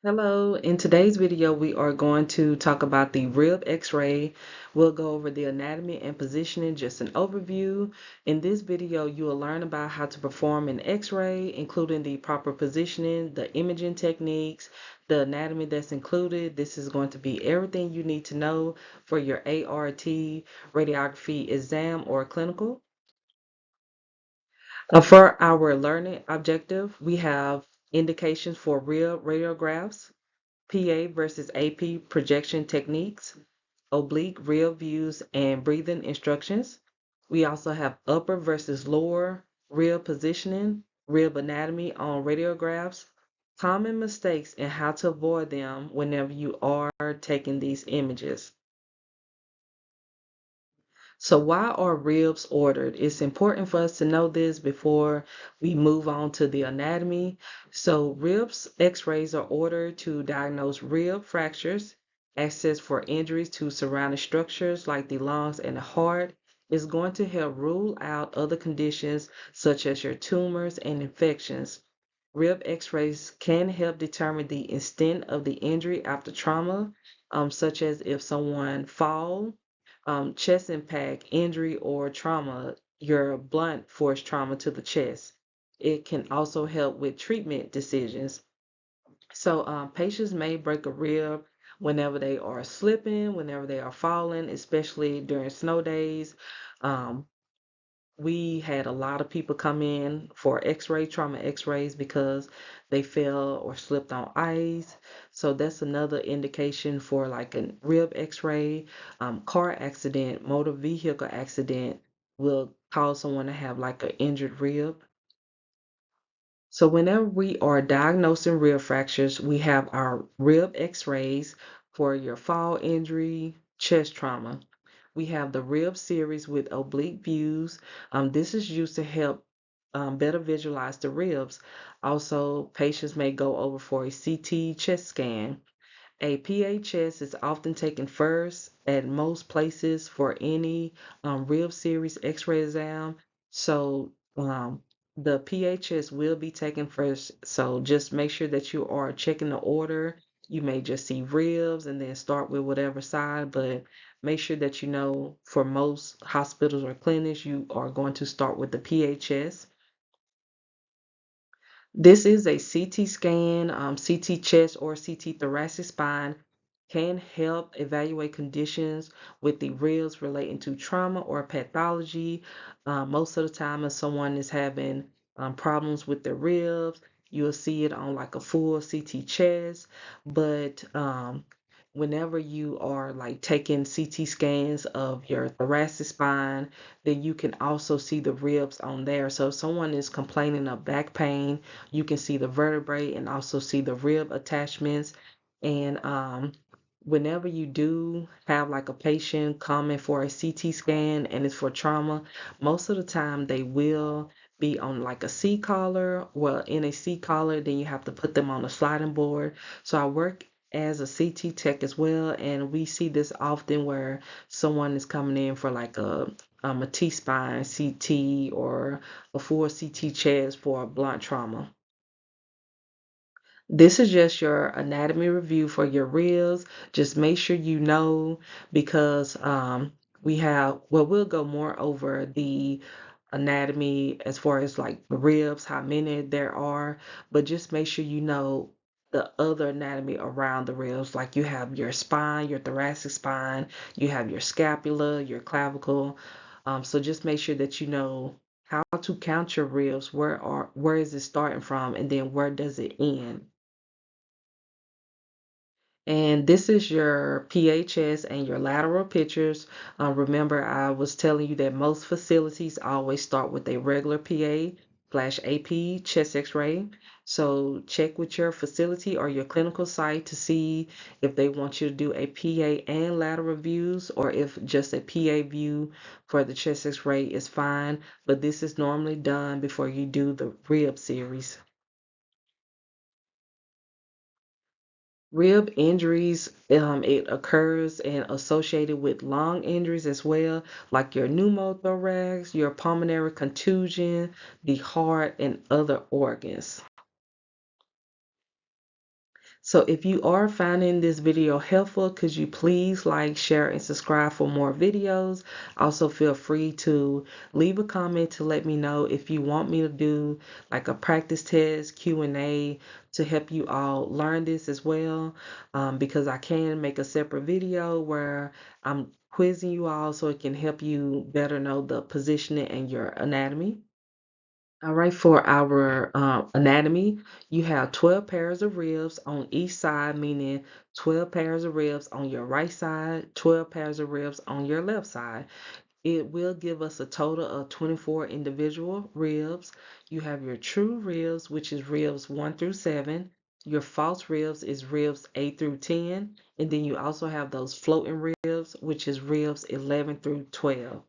Hello, in today's video, we are going to talk about the rib x-ray. We'll go over the anatomy and positioning, just an overview. In this video, you will learn about how to perform an x-ray, including the proper positioning, the imaging techniques, the anatomy that's included. This is going to be everything you need to know for your ARRT radiography exam or clinical. For our learning objective, we have indications for rib radiographs, PA versus AP projection techniques, oblique rib views, and breathing instructions. We also have upper versus lower rib positioning, rib anatomy on radiographs, common mistakes and how to avoid them whenever you are taking these images. So why are ribs ordered? It's important for us to know this before we move on to the anatomy. So ribs x-rays are ordered to diagnose rib fractures, access for injuries to surrounding structures like the lungs and the heart. It's going to help rule out other conditions such as your tumors and infections. Rib x-rays can help determine the extent of the injury after trauma, such as if someone fall, chest impact, injury, or trauma, your blunt force trauma to the chest. It can also help with treatment decisions. So patients may break a rib whenever they are slipping, whenever they are falling, especially during snow days. Um, we had a lot of people come in for x-ray trauma x-rays because they fell or slipped on ice. So that's another indication for like a rib x-ray. Car accident, motor vehicle accident will cause someone to have like an injured rib. So whenever we are diagnosing rib fractures, we have our rib x-rays for your fall injury, chest trauma. We have the rib series with oblique views. This is used to help better visualize the ribs. Also, patients may go over for a CT chest scan. A PHS is often taken first at most places for any rib series x-ray exam. So the PHS will be taken first. So just make sure that you are checking the order. You may just see ribs and then start with whatever side, but make sure that you know for most hospitals or clinics, you are going to start with the PHS. This is a CT scan, CT chest or CT thoracic spine can help evaluate conditions with the ribs relating to trauma or pathology. Most of the time, if someone is having problems with their ribs, you'll see it on like a full CT chest. But whenever you are like taking CT scans of your thoracic spine, then you can also see the ribs on there. So if someone is complaining of back pain, you can see the vertebrae and also see the rib attachments. And whenever you do have like a patient coming for a CT scan and it's for trauma, most of the time they will be on like a C collar. Well, in a C collar, then you have to put them on a sliding board. So I work as a CT tech as well, and we see this often where someone is coming in for like a T-spine CT or a full CT chest for a blunt trauma. This is just your anatomy review for your ribs. Just make sure you know because we have, well, we'll go more over the anatomy as far as like the ribs, how many there are, but just make sure you know the other anatomy around the ribs. Like you have your spine, your thoracic spine, you have your scapula, your clavicle. So just make sure that you know how to count your ribs, where is it starting from, and then where does it end. And this is your PHS and your lateral pictures. Remember, I was telling you that most facilities always start with a regular PA/AP chest x-ray. So check with your facility or your clinical site to see if they want you to do a PA and lateral views or if just a PA view for the chest x-ray is fine. But this is normally done before you do the rib series. Rib injuries, it occurs and associated with lung injuries as well, like your pneumothorax, your pulmonary contusion, the heart, and other organs. So if you are finding this video helpful, could you please like, share, and subscribe for more videos? Also feel free to leave a comment to let me know if you want me to do like a practice test, Q&A to help you all learn this as well, because I can make a separate video where I'm quizzing you all so it can help you better know the positioning and your anatomy. All right, for our anatomy, you have 12 pairs of ribs on each side, meaning 12 pairs of ribs on your right side, 12 pairs of ribs on your left side. It will give us a total of 24 individual ribs. You have your true ribs, which is ribs 1 through 7. Your false ribs is ribs 8 through 10. And then you also have those floating ribs, which is ribs 11 through 12.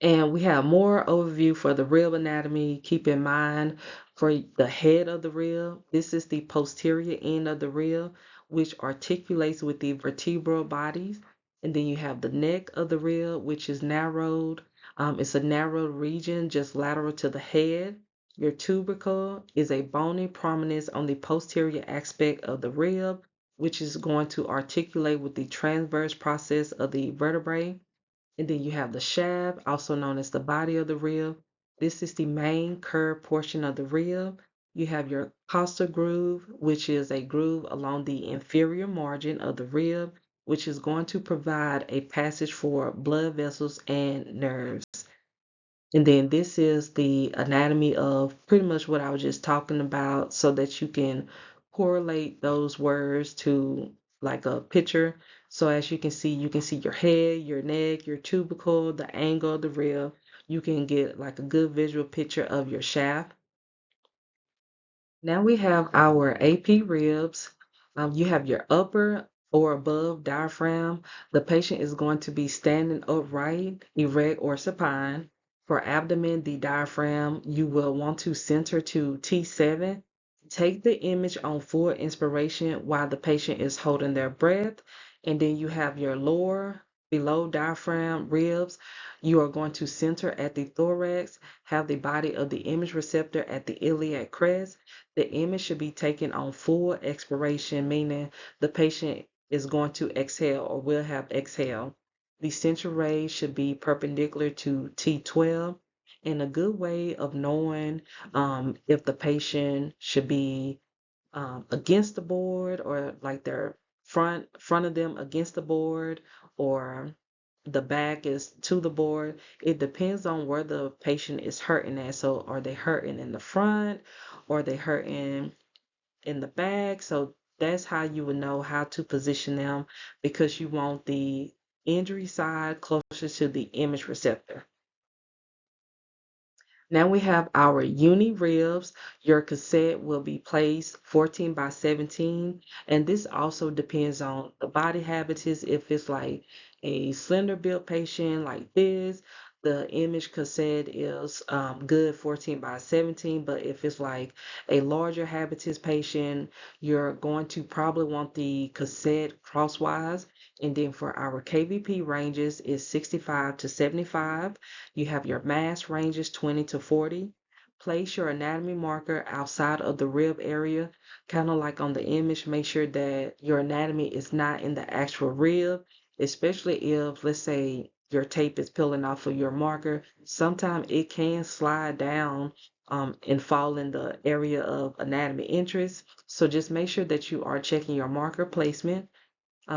And we have more overview for the rib anatomy. Keep in mind for the head of the rib, this is the posterior end of the rib, which articulates with the vertebral bodies. And then you have the neck of the rib, which is narrowed. It's a narrowed region just lateral to the head. Your tubercle is a bony prominence on the posterior aspect of the rib, which is going to articulate with the transverse process of the vertebrae. And then you have the shaft, also known as the body of the rib. This is the main curved portion of the rib. You have your costal groove, which is a groove along the inferior margin of the rib, which is going to provide a passage for blood vessels and nerves. And then this is the anatomy of pretty much what I was just talking about so that you can correlate those words to like a picture. So as you can see your head, your neck, your tubercle, the angle of the rib. You can get like a good visual picture of your shaft. Now we have our AP ribs. You have your upper or above diaphragm. The patient is going to be standing upright, erect, or supine. For abdomen, the diaphragm, you will want to center to T7. Take the image on full inspiration while the patient is holding their breath. And then you have your lower, below diaphragm ribs. You are going to center at the thorax, have the body of the image receptor at the iliac crest. The image should be taken on full expiration, meaning the patient is going to exhale or will have exhale. The central ray should be perpendicular to T12. And a good way of knowing if the patient should be against the board or like their front of them against the board or the back is to the board. It depends on where the patient is hurting at. So are they hurting in the front or are they hurting in the back? So that's how you would know how to position them because you want the injury side closer to the image receptor. Now we have our uni ribs. Your cassette will be placed 14 by 17. And this also depends on the body habitus. If it's like a slender built patient like this, the image cassette is good 14 by 17. But if it's like a larger habitus patient, you're going to probably want the cassette crosswise. And then for our KVP ranges is 65 to 75. You have your mass ranges 20 to 40. Place your anatomy marker outside of the rib area, kind of like on the image. Make sure that your anatomy is not in the actual rib, especially if, let's say, your tape is peeling off of your marker. Sometimes it can slide down and fall in the area of anatomy interest. So just make sure that you are checking your marker placement.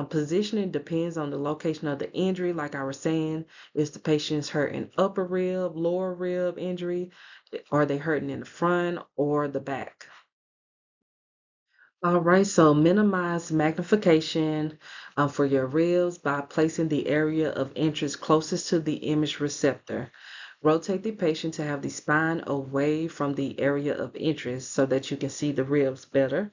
Positioning depends on the location of the injury. Like I was saying, is the patient's hurting upper rib, lower rib injury? Are they hurting in the front or the back? All right, so minimize magnification for your ribs by placing the area of interest closest to the image receptor. Rotate the patient to have the spine away from the area of interest so that you can see the ribs better.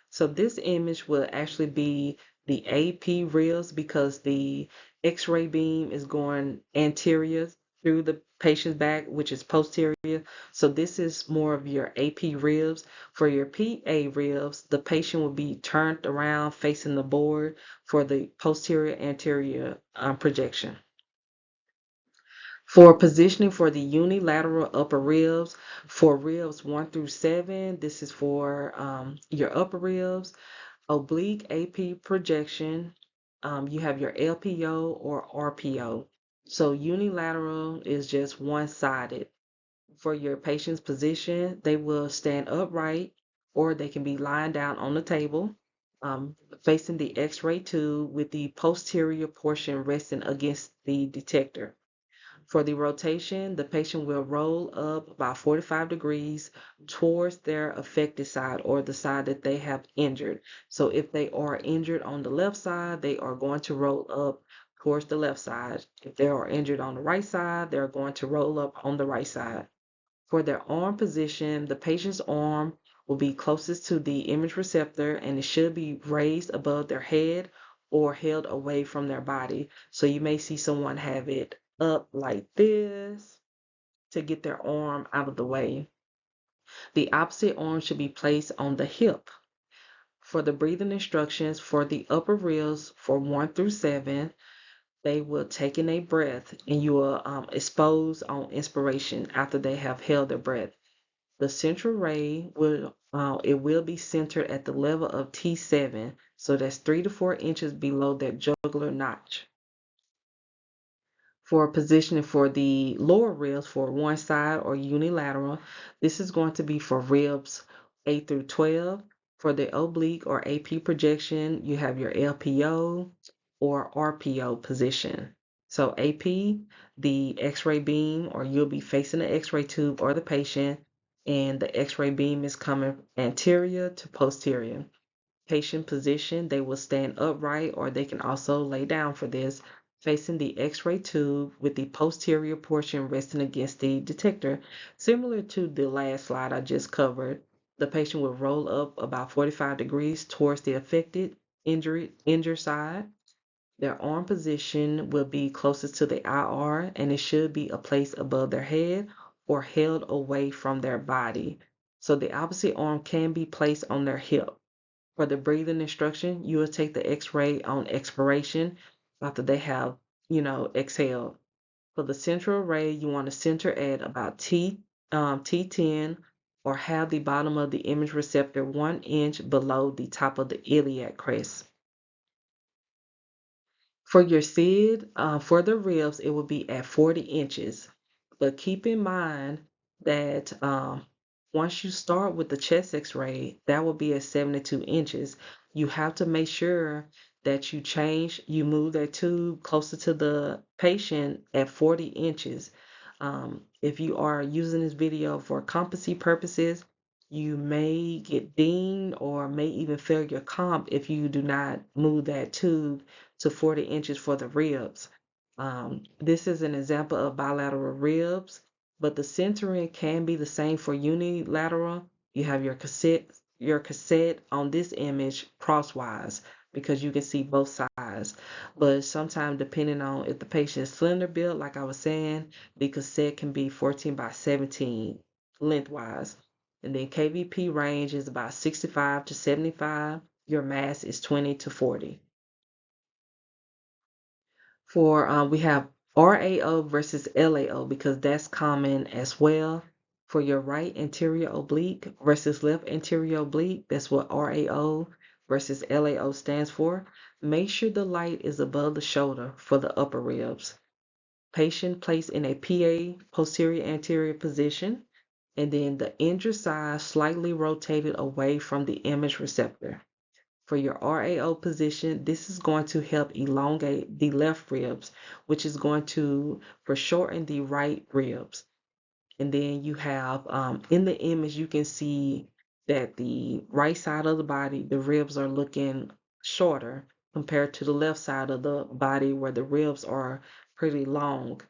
So this image will actually be the AP ribs because the X-ray beam is going anterior through the patient's back, which is posterior. So this is more of your AP ribs. For your PA ribs, the patient will be turned around facing the board for the posterior anterior projection. For positioning for the unilateral upper ribs, for ribs 1 through 7, this is for your upper ribs. Oblique AP projection, you have your LPO or RPO. So unilateral is just one-sided. For your patient's position, they will stand upright or they can be lying down on the table, facing the X-ray tube with the posterior portion resting against the detector. For the rotation, the patient will roll up about 45 degrees towards their affected side or the side that they have injured. So if they are injured on the left side, they are going to roll up towards the left side. If they are injured on the right side, they're going to roll up on the right side. For their arm position, the patient's arm will be closest to the image receptor and it should be raised above their head or held away from their body. So you may see someone have it up like this to get their arm out of the way. The opposite arm should be placed on the hip. For the breathing instructions for the upper ribs for 1 through 7, they will take in a breath and you will expose on inspiration after they have held their breath. The central ray will be centered at the level of T7, so that's 3 to 4 inches below that jugular notch. For positioning for the lower ribs for one side or unilateral, this is going to be for ribs 8 through 12. For the oblique or AP projection, you have your LPO or RPO position. So AP, the X-ray beam, or you'll be facing the X-ray tube or the patient, and the X-ray beam is coming anterior to posterior. Patient position, they will stand upright or they can also lay down for this, facing the X-ray tube with the posterior portion resting against the detector. Similar to the last slide I just covered, the patient will roll up about 45 degrees towards the affected injured side. Their arm position will be closest to the IR and it should be a place above their head or held away from their body. So the opposite arm can be placed on their hip. For the breathing instruction, you will take the X-ray on expiration after they have, exhaled. For the central ray, you want to center at about T10 or have the bottom of the image receptor 1 inch below the top of the iliac crest. For your SID, for the ribs, it will be at 40 inches. But keep in mind that once you start with the chest x-ray, that will be at 72 inches. You have to make sure that you move that tube closer to the patient at 40 inches. If you are using this video for competency purposes, you may get dinged or may even fail your comp if you do not move that tube to 40 inches for the ribs. This is an example of bilateral ribs, but the centering can be the same for unilateral. You have your cassette on this image crosswise because you can see both sides. But sometimes depending on if the patient is slender built, like I was saying, the cassette can be 14 by 17 lengthwise. And then KVP range is about 65 to 75. Your mass is 20 to 40. For we have RAO versus LAO because that's common as well. For your right anterior oblique versus left anterior oblique, that's what RAO versus LAO stands for. Make sure the light is above the shoulder for the upper ribs. Patient placed in a PA posterior anterior position, and then the injured side slightly rotated away from the image receptor. For your RAO position, this is going to help elongate the left ribs, which is going to foreshorten the right ribs. And then you have in the image, you can see that the right side of the body, the ribs are looking shorter compared to the left side of the body where the ribs are pretty long.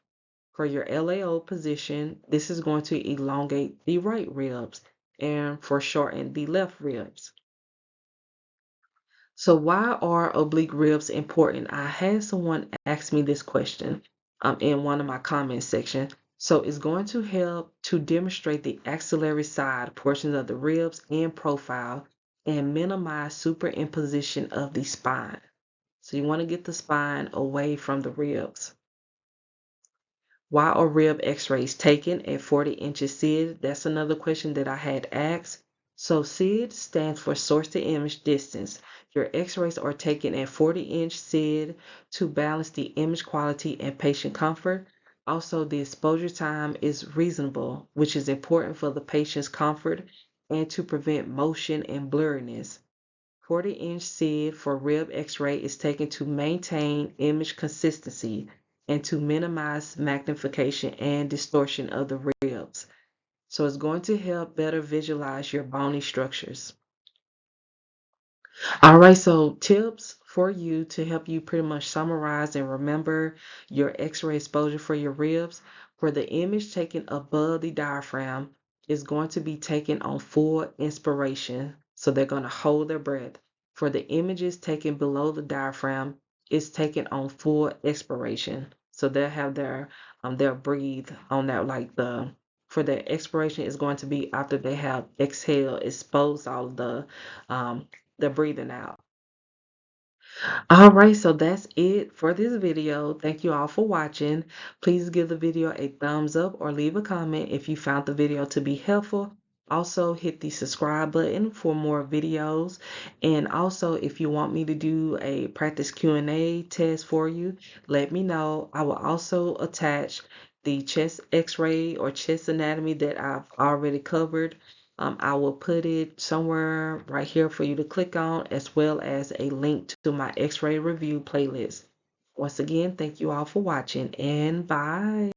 For your LAO position, this is going to elongate the right ribs and foreshorten the left ribs. So why are oblique ribs important? I had someone ask me this question in one of my comment section. So it's going to help to demonstrate the axillary side portions of the ribs and profile and minimize superimposition of the spine. So you want to get the spine away from the ribs. Why are rib x-rays taken at 40 inches SID? That's another question that I had asked. So SID stands for source to image distance. Your x-rays are taken at 40-inch SID to balance the image quality and patient comfort. Also, the exposure time is reasonable, which is important for the patient's comfort and to prevent motion and blurriness. 40-inch SID for rib x-ray is taken to maintain image consistency and to minimize magnification and distortion of the ribs. So it's going to help better visualize your bony structures. All right, so tips for you to help you pretty much summarize and remember your x-ray exposure for your ribs. For the image taken above the diaphragm is going to be taken on full inspiration. So they're going to hold their breath. For the images taken below the diaphragm, it's taken on full expiration. So they'll have they'll breathe on that, like for the expiration is going to be after they have exhaled, exposed all of the breathing out. All right, so that's it for this video. Thank you all for watching. Please give the video a thumbs up or leave a comment if you found the video to be helpful. Also, hit the subscribe button for more videos. And also, if you want me to do a practice Q&A test for you, let me know. I will also attach the chest x-ray or chest anatomy that I've already covered. I will put it somewhere right here for you to click on, as well as a link to my X-ray review playlist. Once again, thank you all for watching, and bye.